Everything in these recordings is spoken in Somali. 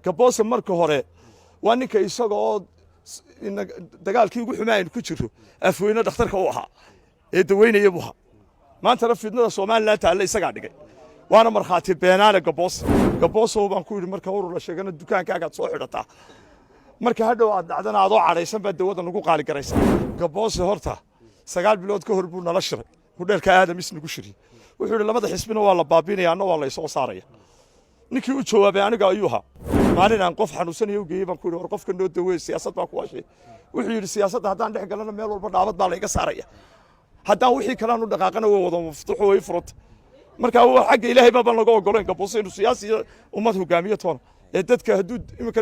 gaboose marka hore waa ninka isaga oo dagaalkii ugu xumaayeen ku jiro afweyne dhakhtarka u ahaa ee daweynaya buha maanta fidnada Soomaaliland taala isaga dhigay waana marxaati beenaale gaboose baan ku yiri marka urur la sheegana dukaankaaga soo xidhata marka hadhow aad dhacdana aad oo cadhaysan baa dawada nagu qaali garaysa gaboose horta 9 bilood ka hor buu nala shiray hudheelka aadam isnigu shiri wuxuu yiri labada xisbina waa la baabinaya anna waa la soo saaraya ninkii u jawaabay aniga ayuha maalin aan qof xanuunsanayo geeyay baan ku yiri war qofka noo daweey siyaasad baa ku waashay wuxuu yiri siyaasadda haddaan dhex galana meel walba dhaabad baa la iga saaraya haddaan wixii kale aanu dhaqaaqana way wada maftuuxo way furut marka waa xagga ilaahay baa laga ogolaan gaboose inuu siyaasi ummad hogaamiyo toona ee dadka haduu imika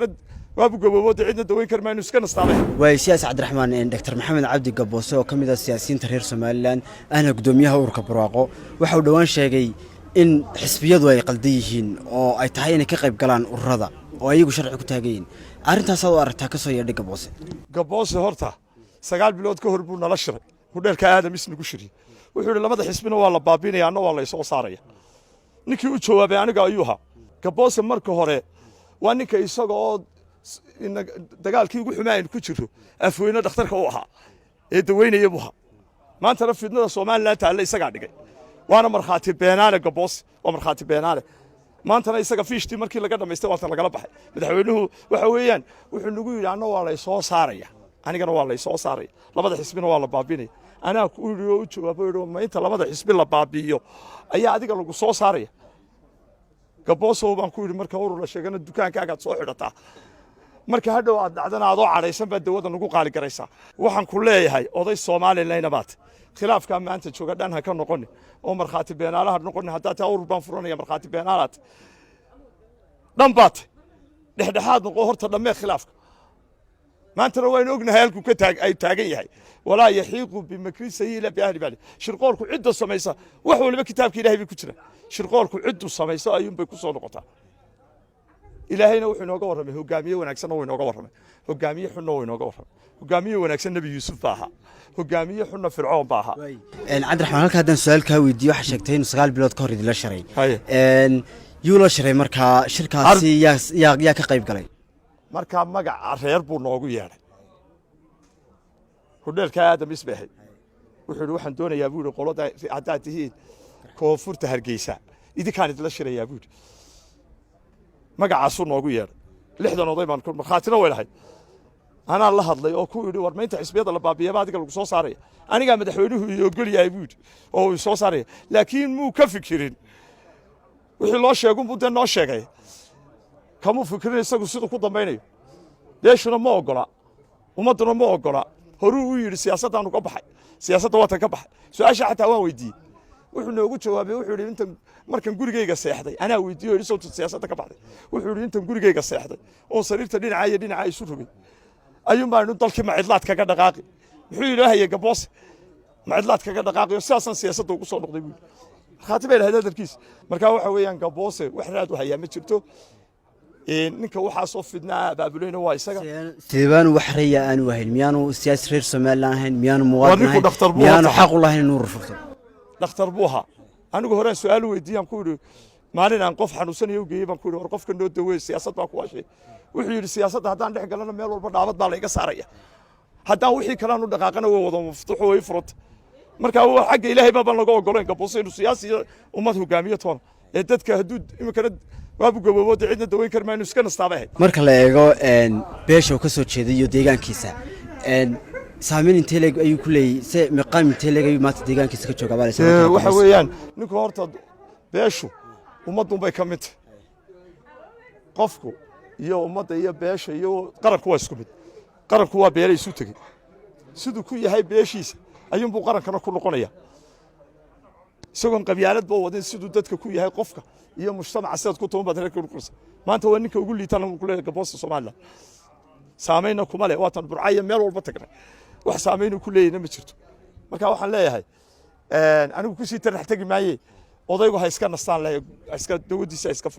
waabu gabowada cidna daweyn karmaan iska nastaabay way siyaasi Cabdiraxmaan Dr. Maxamed Cabdi Gaboose oo kamid ah siyaasiyiinta reer Soomaaliland ana gudoomiyaha ururka Barwaaqo waxa uu dhawaan sheegay in xisbiyadu ay qaldan yihiin oo ay tahay inay ka qayb galaan ururada oo ayagu sharci ku taagayeen arintaas oo aragtaa ka soo yeedhay gaboose horta 9 bilood ka hor buu nala shiray hudheelka aadam isnigu shiri wuxuu yiri labada xisbina waa la baabinaya anna waa la soo saaraya ninkii u jawaabay aniga ayuha gaboose marka hore waa ninka isaga oo dagaalkii ugu xumaayeen ku jiro afweyne dhakhtarka u ahaa ee daweynaya buha maanta fidnada Soomaaliland taala isaga dhigay waana marxaati beenaale gaboose oo marxaati beenaale maanta isaga fiishtii markii laga dhameystay waa laga baxay madaxweynuhu waxa weeyaan wuxuu nagu yiri anna waa la soo saaraya anigana waa la soo saaraya labada xisbina waa la baabinaya ana ku yiri oo u jawaabay ma inta labada xisbi la baabiyo ayaa adiga lagu soo saaraya gaboose baan ku yiri marka urur la sheegana dukaankaaga soo xidhata marka hadhow aad dhacdana aad oo cadhaysan baa dawada nagu qaali garaysa waxaan ku leeyahay oday Soomaaliland baad khilaafka maanta jooga dhan ha ka noqon oo marxaati beenaalaha noqon hadaa taa urur baan furanaya marxaati beenaalaad dhan baad dhexdhexaad noqo horta dhamee khilaafka maanta waan ognahay halku ka ay taagan yahay walaa yaxiiqu bimakri sayila bi ahli bali shirqoolku cidda samaysa wax waliba kitaabka Ilaahay ku jira shirqoolku ciddu samaysa ayuun bay ku soo noqotaa ilaahayna wuxuu inooga warramay hogaamiye wanaagsan oo inooga warramay hogaamiye xun oo inooga warramay hogaamiye wanaagsan nabi yuusuf baaha hogaamiye xunna fircoon baaha Cabdiraxmaan halka hadan su'aal ka weydiiyo waxa sheegtay in 9 bilood ka hor idin la shiray yuu la shiray marka shirkaasi yaa ka qayb galay marka magaca reer buu noogu yeeray hudheelka aadam isbaahay wuxuu yiri waxaan doonayaa buu qolada cadaadii koonfurta Hargeysa idinkaan idin la shirayaa buu magacaas noogu yeeray 60 oday baan marxaatina weelahay ana la hadlay oo ku yiri war meenta xisbiyada la baabiyay adiga lagu soo saaray aniga madaxweynuhu iyo ogol yahay buu oo uu soo saaray laakiin muu ka fikirin wixii loo sheegay buu noo sheegay kamu fikirin isagu sidoo ku dambaynayo deeshuna ma ogola umaduna ma ogola horu uu yiri siyaasadda aanu ka baxay siyaasadda waa tan ka baxay su'aasha xataa waan weydiiyay wuxuu noogu jawaabay wuxuu yiri inta markan gurigeyga seexday anaa weydiiyo yiri soo siyaasadda ka baxday wuxuu yiri inta gurigeyga seexday oo sariirta dhinaca isu rogay ayuu baan dalkii macidlaad kaga dhaqaaqi wuxuu ilaahay gaboose macidlaad kaga dhaqaaqi siyaasan siyaasadda ugu soo noqday buu khaatibay hadalkiis marka waxa weeyaan gaboose wax raad u hayaa ma jirto ninka waxa soo fidnaa baabuleena waa isaga sidaan wax raya aan wahayn miyaanu siyaasi reer Soomaaliland ahayn miyaanu muwaadin miyaanu xaq u lahayn inuu rufto dhakhtar buuha anigu hore su'aal weydiiyaan ku yiri maalin aan qof xanuunsanayo geeyay baan ku yiri war qofka noo daweey siyaasad baa ku waashay wuxuu yiri siyaasadda haddaan dhex galana meel walba dhaabad baa la iga saaraya haddaan wixii kale aanu dhaqaaqana way wada maftuuxo way furut marka waa xagga Ilaahay baa laga ogolaan gaboose inuu siyaasi ummad hogaamiyo toona ee dadka haduu imika waabu gabowada cidna daweyn karmaan iska nastaabay marka la eego beesha oo ka soo jeeday deegaankiisa saameyn intee leeg ayuu ku leeyahay maqaam intee leeg ayuu maanta deegaankiisa ka joogaa waxa weeyaan ninku horta beeshu ummaddu bay ka mid qofku iyo ummadda iyo beesha iyo qaranku waa isku mid qaranku waa beelay isu tagay sidoo ku yahay beeshiisa ayuu buu qarankana ku noqonaya isagoon qabyaalad boo wadin sidoo dadka ku yahay qofka iyo mujtamaca sidoo ku toon baad reerka ku maanta waa ninka ugu liitaan ku leeyahay gaboose Soomaaliland saameeyna kuma leh waatan burcaya meel walba tagnay wax saameeyna ku leeyna ma jirto marka waxaan leeyahay anigu ku sii tarax tagi maayay odaygu ha iska nastaan leh iska dawadiisa iska